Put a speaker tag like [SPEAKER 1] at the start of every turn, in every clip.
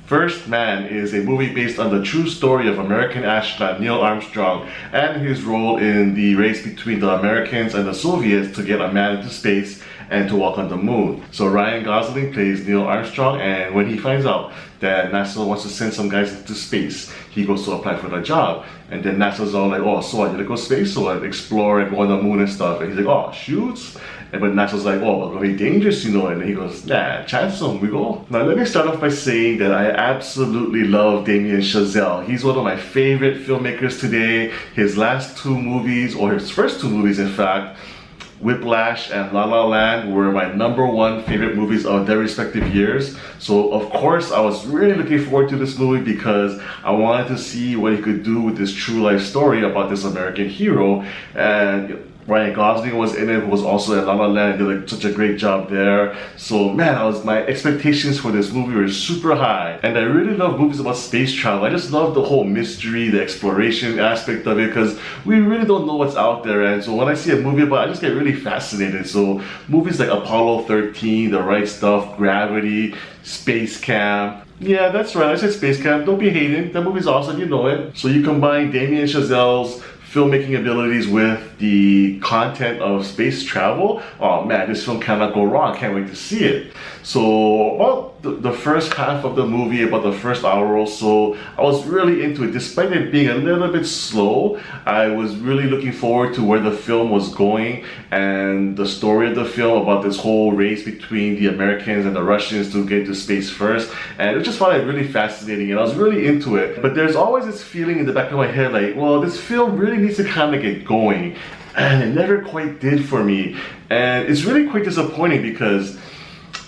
[SPEAKER 1] First Man is a movie based on the true story of American astronaut Neil Armstrong and his role in the race between the Americans and the Soviets to get a man into space and to walk on the moon. So Ryan Gosling plays Neil Armstrong, and when he finds out that NASA wants to send some guys into space, he goes to apply for the job. And then NASA's all like, oh, so I need to go space, so I explore and go on the moon and stuff. And he's like, oh, shoots? But NASA's like, oh, well, very dangerous, you know. And he goes, nah, chance them, we go. Now, let me start off by saying that I absolutely love Damien Chazelle. He's one of my favorite filmmakers today. His last two movies, or his first two movies, in fact, Whiplash and La La Land, were my #1 favorite movies of their respective years. So of course I was really looking forward to this movie because I wanted to see what he could do with this true life story about this American hero. And Ryan Gosling was in it, who was also in La La Land, did such a great job there. So man, my expectations for this movie were super high. And I really love movies about space travel. I just love the whole mystery, the exploration aspect of it, because we really don't know what's out there. And so when I see a movie about it, I just get really fascinated. So movies like Apollo 13, The Right Stuff, Gravity, Space Camp. Yeah, that's right, I said Space Camp, don't be hating. That movie's awesome, you know it. So you combine Damien Chazelle's filmmaking abilities with the content of space travel, oh man, this film cannot go wrong. I can't wait to see it. So about the first half of the movie, about the first hour or so, I was really into it. Despite it being a little bit slow, I was really looking forward to where the film was going and the story of the film about this whole race between the Americans and the Russians to get to space first. And I just found it really fascinating and I was really into it. But there's always this feeling in the back of my head like, well, this film really needs to kind of get going. And it never quite did for me. And it's really quite disappointing because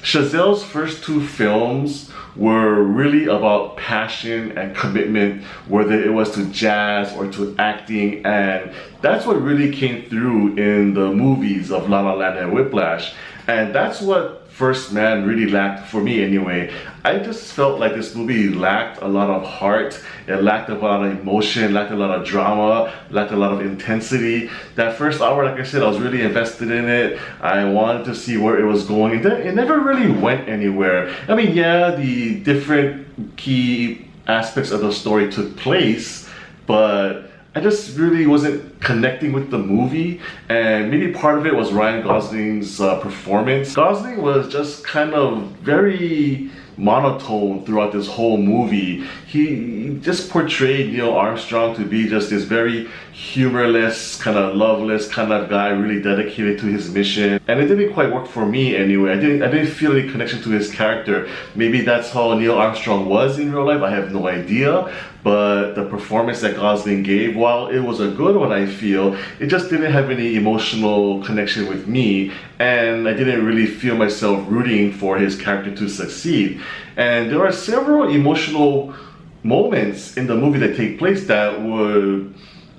[SPEAKER 1] Chazelle's first two films were really about passion and commitment, whether it was to jazz or to acting, and that's what really came through in the movies of La La Land and Whiplash. And that's what First Man really lacked for me anyway. I just felt like this movie lacked a lot of heart, it lacked a lot of emotion, lacked a lot of drama, lacked a lot of intensity. That first hour, like I said, I was really invested in it. I wanted to see where it was going, and then it never really went anywhere. I mean, yeah, the different key aspects of the story took place, but I just really wasn't connecting with the movie, and maybe part of it was Ryan Gosling's performance. Gosling was just kind of very monotone throughout this whole movie. He just portrayed Neil Armstrong to be just this very humorless, kind of loveless kind of guy, really dedicated to his mission. And it didn't quite work for me anyway. I didn't feel any connection to his character. Maybe that's how Neil Armstrong was in real life, I have no idea. But the performance that Gosling gave, while it was a good one, I feel, it just didn't have any emotional connection with me, and I didn't really feel myself rooting for his character to succeed. And there are several emotional moments in the movie that take place that would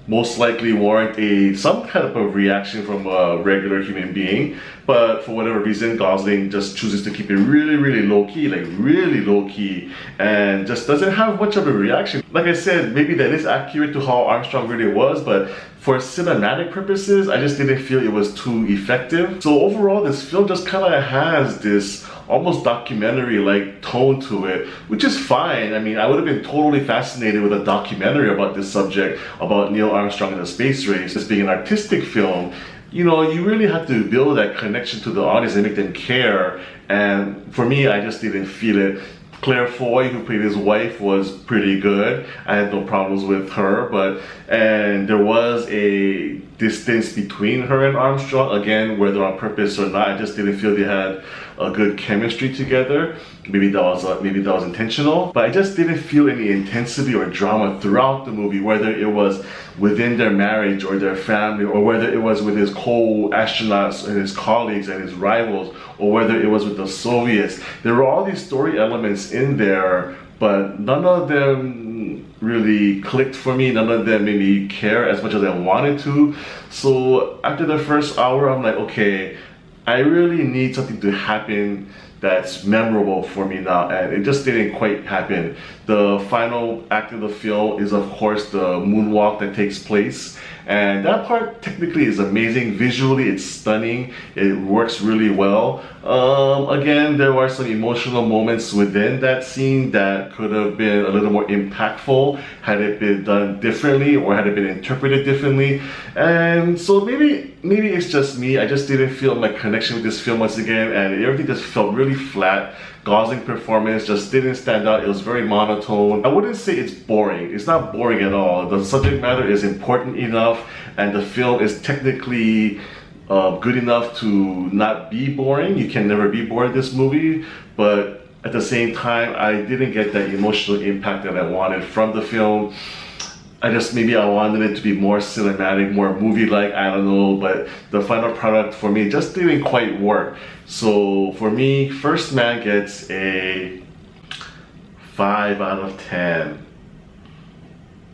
[SPEAKER 1] most likely warrant some kind of a reaction from a regular human being, but for whatever reason Gosling just chooses to keep it really low-key, like really low-key, and just doesn't have much of a reaction. Like I said, maybe that is accurate to how Armstrong really was, but for cinematic purposes, I just didn't feel it was too effective. So overall, this film just kind of has this almost documentary-like tone to it, which is fine. I mean, I would have been totally fascinated with a documentary about this subject, about Neil Armstrong and the space race. This being an artistic film, you know, you really have to build that connection to the audience and make them care. And for me, I just didn't feel it. Claire Foy, who played his wife, was pretty good. I had no problems with her, and there was a distance between her and Armstrong, again, whether on purpose or not. I just didn't feel they had a good chemistry together. Maybe that was intentional, but I just didn't feel any intensity or drama throughout the movie, whether it was within their marriage or their family, or whether it was with his co-astronauts and his colleagues and his rivals, or whether it was with the Soviets. There were all these story elements in there, but none of them really clicked for me. None of them made me care as much as I wanted to. So after the first hour, I'm like, okay, I really need something to happen that's memorable for me now, and it just didn't quite happen. The final act of the film is of course the moonwalk that takes place, and that part technically is amazing. Visually it's stunning, it works really well. Again, there were some emotional moments within that scene that could have been a little more impactful had it been done differently or had it been interpreted differently. And so maybe it's just me, I just didn't feel my connection with this film once again, and everything just felt really flat. Gosling's performance just didn't stand out. It was very monotone. I wouldn't say it's boring. It's not boring at all. The subject matter is important enough, and the film is technically good enough to not be boring. You can never be bored in this movie, but at the same time, I didn't get that emotional impact that I wanted from the film. Maybe I wanted it to be more cinematic, more movie-like, I don't know, but the final product for me just didn't quite work. So for me, First Man gets a 5 out of 10.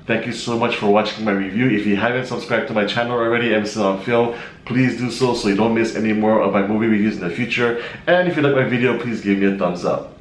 [SPEAKER 1] Thank you so much for watching my review. If you haven't subscribed to my channel already, Emerson on Film, please do so you don't miss any more of my movie reviews in the future. And if you like my video, please give me a thumbs up.